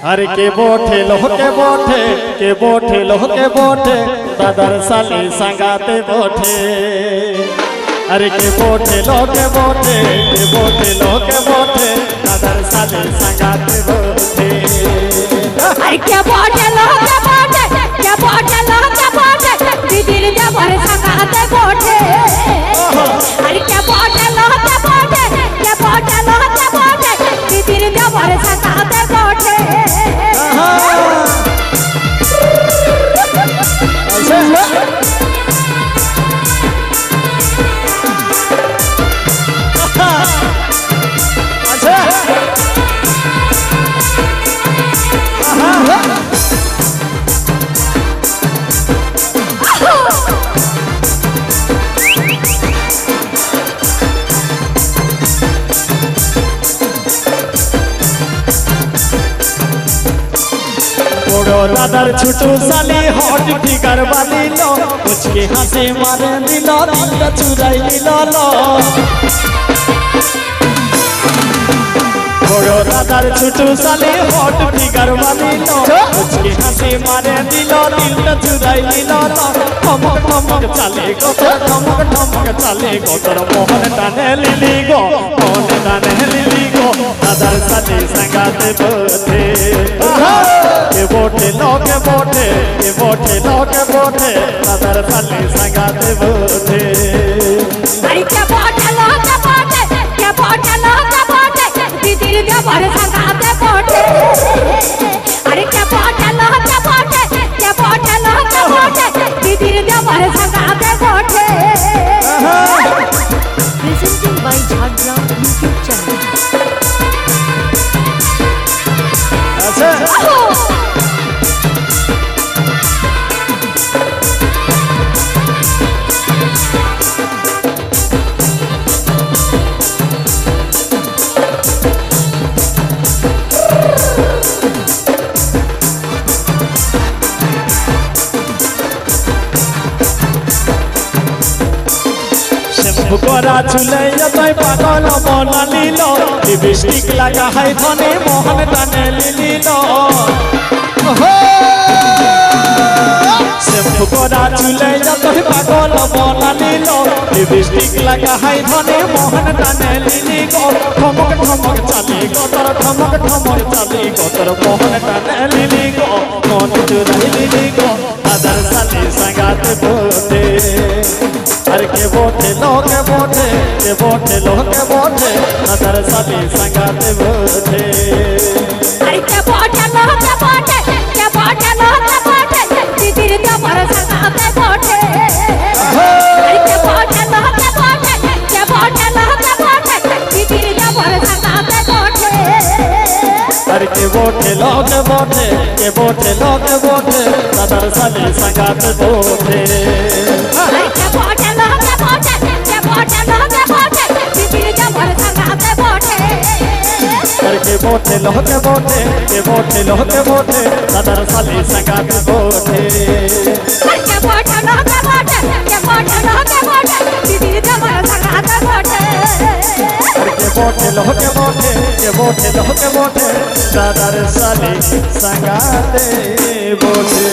अरे के बोठे दादर साली संगाते बोठे। अरे के बोठे दादर साली संगाते बोठे। अरे के बोठे दीदीर देवर संगाते बोठे। अरे के बोठे दीदीर देवर संगाते बोठे। दादर छुटू साली हॉट फिगर वाली लो मुझके हंसी मारे दिलो दिल चुराई लो दादर छुटू साली हॉट फिगर वाली लो मुझके हंसी मारे दिलो दिल चुराई लो ठमक चले गोतर मोहन टाने लिली गो दादर साली संगाते बोठे। के बोठे दादर साली संगाते बोठे। अरे के बोठे दीदीर देवर संगाते बोठे। अरे के बोठे दीदीर देवर संगाते बोठे। Presenting by Jhadra YouTube channel. गोरा चुले पागल बना लीलो लिपस्टिक लगा है धने मोहन टाने लीलो। गोरा चुले पागल बना लीलो लिपस्टिक लगा है धने मोहन टाने लीलो। ठमक चले गोतर मोहन टाने लीलो मन चुराई लीलो दादर साली संगाते बोठे। अरे के बोठे दादर साली संगाते बोठे। अरे के बोठे दीदीर देवर संगाते बोठे। अरे के बोठे दीदीर देवर संगाते बोठे। अरे के बोठे दादर साली संगाते बोठे। अरे के बोठे दीदीर देवर संगाते बोठे। अरे के बोठे दादर साली संगाते बोठे। अरे के बोठे दीदीर देवर संगाते बोठे। अरे के बोठे दादर साली संगाते बोठे।